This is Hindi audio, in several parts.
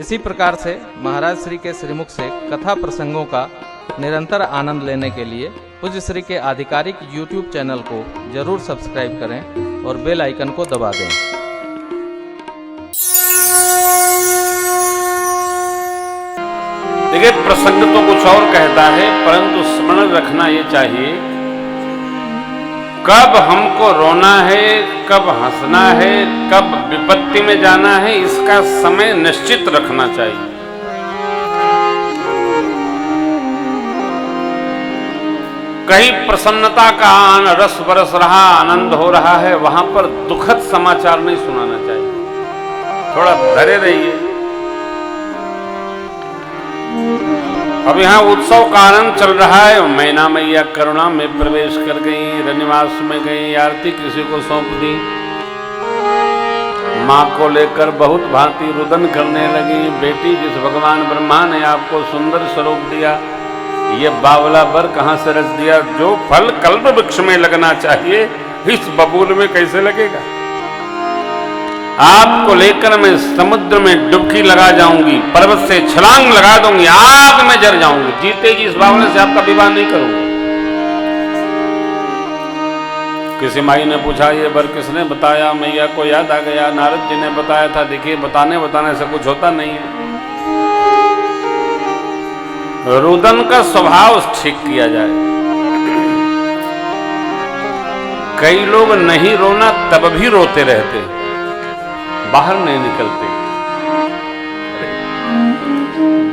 इसी प्रकार से महाराज श्री के श्रीमुख से कथा प्रसंगों का निरंतर आनंद लेने के लिए पूज्य श्री के आधिकारिक YouTube चैनल को जरूर सब्सक्राइब करें और बेल आइकन को दबा दें। देखिए, प्रसंग तो कुछ और कहता है, परंतु स्मरण रखना ये चाहिए कब हमको रोना है, कब हंसना है, कब विपत्ति में जाना है, इसका समय निश्चित रखना चाहिए। कहीं प्रसन्नता का रस बरस रहा, आनंद हो रहा है, वहां पर दुखद समाचार नहीं सुनाना चाहिए। थोड़ा धैर्य रहिए। अब यहाँ उत्सव का आनंद चल रहा है। मैना मैया करुणा में प्रवेश कर गई, रनिवास में गई, आरती किसी को सौंप दी, माँ को लेकर बहुत भांति रुदन करने लगी। बेटी, जिस भगवान ब्रह्मा ने आपको सुंदर स्वरूप दिया, ये बावला बर कहाँ से रच दिया? जो फल कल्प वृक्ष में लगना चाहिए, इस बबूल में कैसे लगेगा? आपको लेकर मैं समुद्र में डुबकी लगा जाऊंगी, पर्वत से छलांग लगा दूंगी, आग में जल जाऊंगी, जीते जी इस बावले से आपका विवाह नहीं करूंगा। किसी माई ने पूछा, ये वर किसने बताया? मैया को याद आ गया, नारद जी ने बताया था। देखिए, बताने से कुछ होता नहीं है। रुदन का स्वभाव ठीक किया जाए। कई लोग नहीं रोना तब भी रोते रहते, बाहर नहीं निकलते।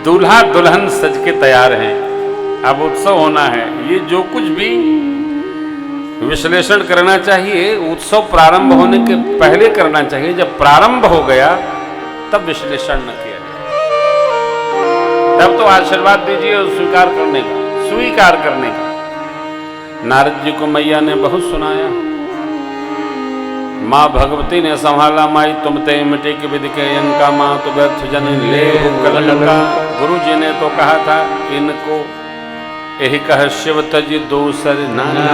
दूल्हा दुल्हन सज के तैयार हैं, अब उत्सव होना है। ये जो कुछ भी विश्लेषण करना चाहिए, उत्सव प्रारंभ होने के पहले करना चाहिए। जब प्रारंभ हो गया तब विश्लेषण न किया जाए। तब तो आशीर्वाद दीजिए और स्वीकार करने का। नारद जी को मैया ने बहुत सुनाया। माँ भगवती ने संभाला, माई तुम ते मिट्टी की विधि के इनका, माँ तो व्यर्थ जन ले कलंका। गुरु जी ने तो कहा था, इनको यही कह शिव तजी दूसर नाना।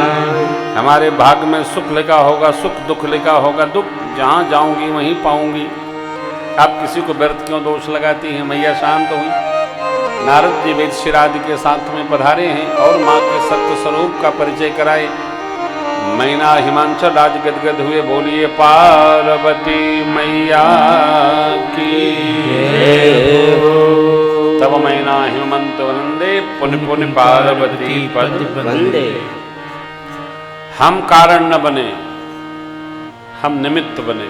हमारे भाग में सुख लिखा होगा, सुख, दुख लिखा होगा, दुख जहाँ जाऊंगी वहीं पाऊंगी। आप किसी को व्यर्थ क्यों दोष लगाती हैं? मैया शांत हुई। नारद जी वेद शिरादि के साथ में पधारे हैं और माँ के सत्य स्वरूप का परिचय कराए। मैना हिमांचल राज गदगद हुए, बोलिए पार्वती मैया की। तब मैना हिमंत वंदे, पुन पुन पार्वती पद वंदे। हम कारण न बने, हम निमित्त बने।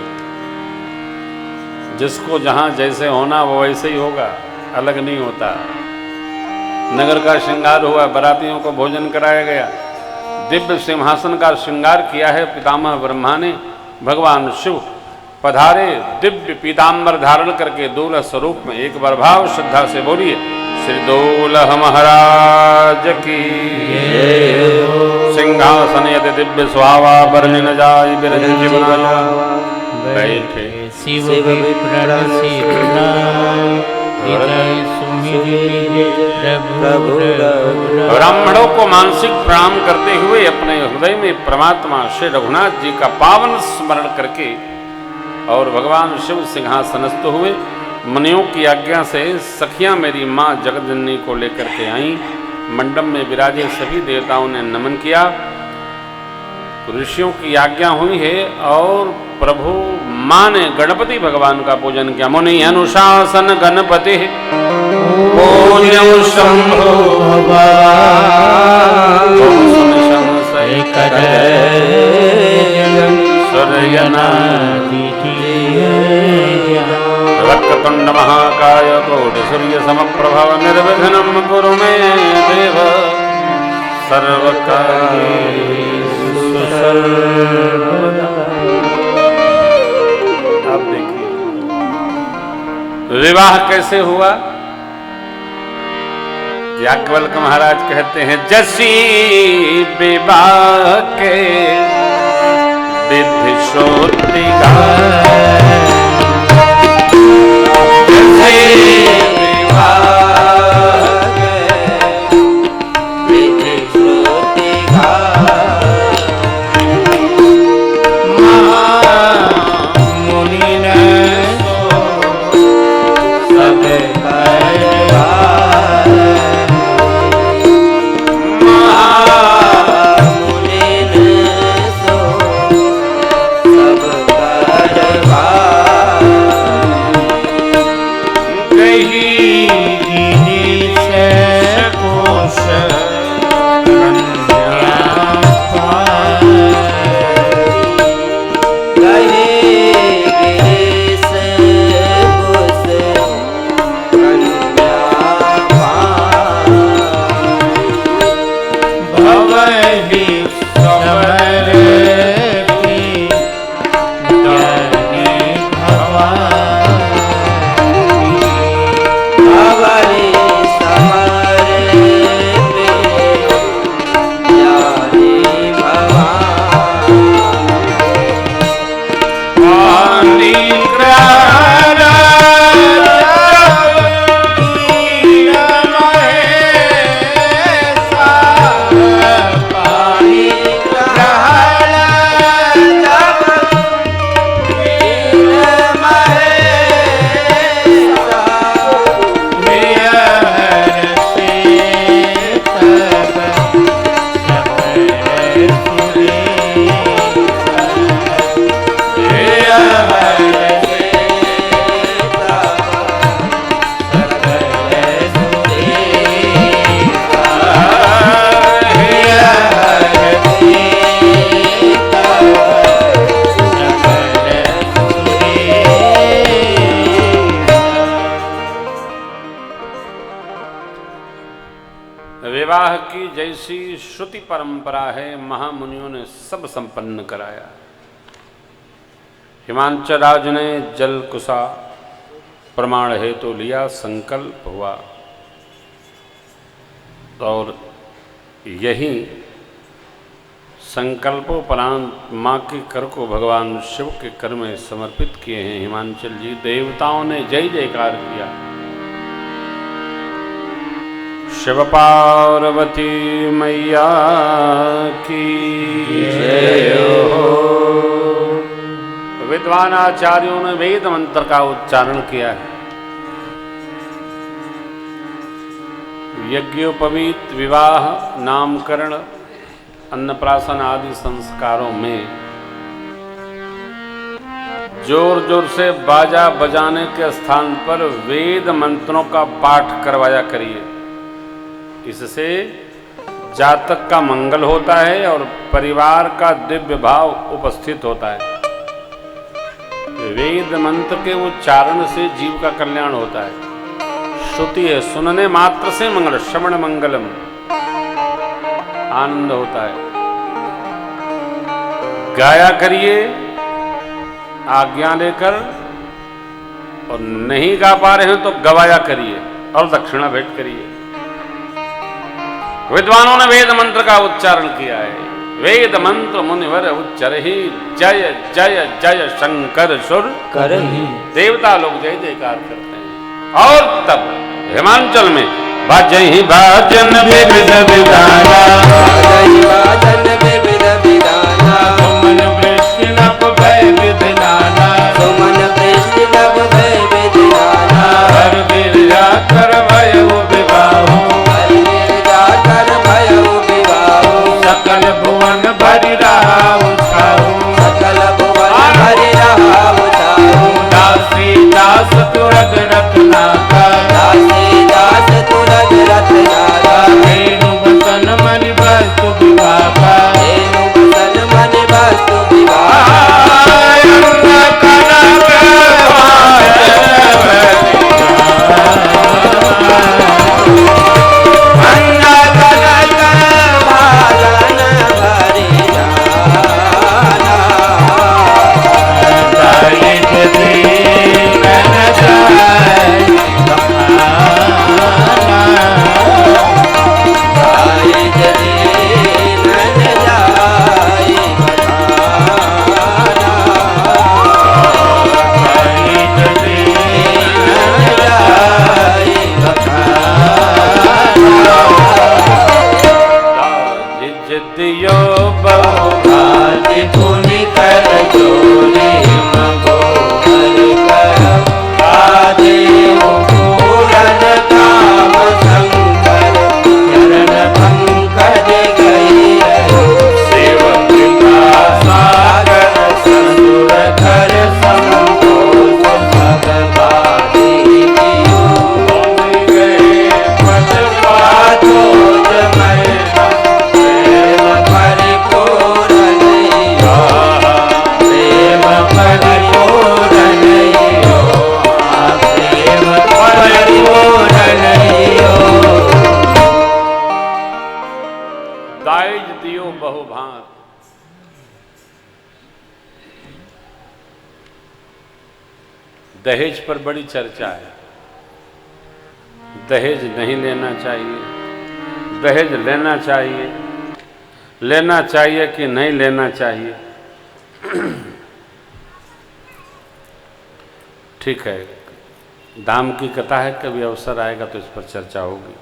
जिसको जहां जैसे होना वो वैसे ही होगा, अलग नहीं होता। नगर का श्रृंगार हुआ, बारातियों को भोजन कराया गया, दिव्य सिंहासन का श्रृंगार किया है पितामह ब्रह्मा ने। भगवान शिव पधारे दिव्य पीताम्बर धारण करके दूल्हा स्वरूप में। एक बार भाव श्रद्धा से बोलिए, श्री दूल्हा महाराज की। सिंहासन यदि दिव्य सुहावा, बरने न जाय बिरंज बनाया। बैठे शिव विप्र ब्राह्मणों को मानसिक प्रणाम करते हुए अपने हृदय में परमात्मा श्री रघुनाथ जी का पावन स्मरण करके और भगवान शिव सिंहासनस्थ हुए। मुनियों की आज्ञा से सखियां मेरी माँ जगदजननी को लेकर के आई। मंडप में विराजे सभी देवताओं ने नमन किया। ऋषियों की आज्ञा हुई है और प्रभु माँ ने गणपति भगवान का पूजन किया। मुनि अनुशासन गणपति पूज्यं शंभो भगवान, वक्रतुंड महाकाय कोटि सूर्य समप्रभ निर्विघ्नं कुरु मे देव सर्वकार्येषु सर्वदा। अब देखिए विवाह कैसे हुआ। याज्ञवल्क्य महाराज कहते हैं, जसी विवाह के विधि श्रोति मुनि ने विवाह की जैसी श्रुति परंपरा है, महामुनियों ने सब संपन्न कराया। हिमांचल राज ने जल कुशा प्रमाण है तो लिया, संकल्प हुआ और यही संकल्पोपरांत माँ के कर को भगवान शिव के कर में समर्पित किए हैं हिमांचल जी। देवताओं ने जय जयकार किया। शिव पार्वती मैया की जय हो। विद्वान आचार्यों ने वेद मंत्र का उच्चारण किया है। यज्ञोपवीत, विवाह, नामकरण, अन्नप्राशन आदि संस्कारों में जोर जोर से बाजा बजाने के स्थान पर वेद मंत्रों का पाठ करवाया करिए। इससे जातक का मंगल होता है और परिवार का दिव्य भाव उपस्थित होता है। वेद मंत्र के उच्चारण से जीव का कल्याण होता है। श्रुति है, सुनने मात्र से मंगल, श्रवण मंगलम, आनंद होता है। गाया करिए आज्ञा लेकर, और नहीं गा पा रहे हैं तो गवाया करिए और दक्षिणा भेंट करिए। विद्वानों ने वेद मंत्र का उच्चारण किया है। वेद मंत्र मुनिवर उच्चर ही, जय जय जय शंकर सुर करहि। देवता लोग जय जयकार करते हैं। और तब हिमांचल में बाजहि बाजन विविध विधाना, बाजहि बाजन विविध विधाना, सुमन वृष्टि नभ भय विधिनाना, सुमन वृष्टि नभ भय विधिनाना, हर गिरिजा कर भयउ विवाहो, हर गिरिजा कर भयउ विवाहो, सकल भुवन भरि राहु छाऊ, सकल भुवन भरि राहु छाऊ, दासी दास तुरग रत्नाका, दासी दास तुरग रत्नाका, धेनु बसन मनि वस्तु विवाहा, धेनु बसन मनि वस्तु विवाहा, दहेज पर बड़ी चर्चा है। दहेज नहीं लेना चाहिए, दहेज लेना चाहिए, लेना चाहिए कि नहीं लेना चाहिए। ठीक है, दाम की कथा है, कभी अवसर आएगा तो इस पर चर्चा होगी।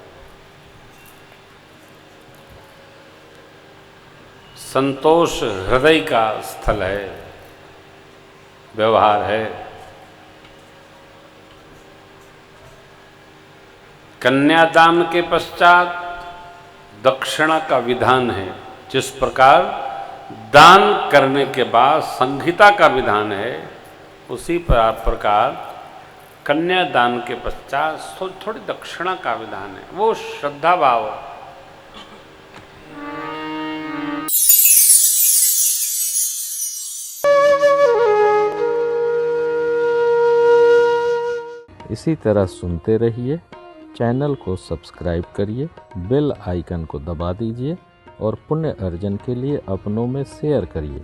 संतोष हृदय का स्थल है, व्यवहार है। कन्यादान के पश्चात दक्षिणा का विधान है। जिस प्रकार दान करने के बाद संहिता का विधान है, उसी प्रकार कन्यादान के पश्चात थोड़ी दक्षिणा का विधान है। वो श्रद्धा भाव। इसी तरह सुनते रहिए चैनल को सब्सक्राइब करिए, बेल आइकन को दबा दीजिए और पुण्य अर्जन के लिए अपनों में शेयर करिए।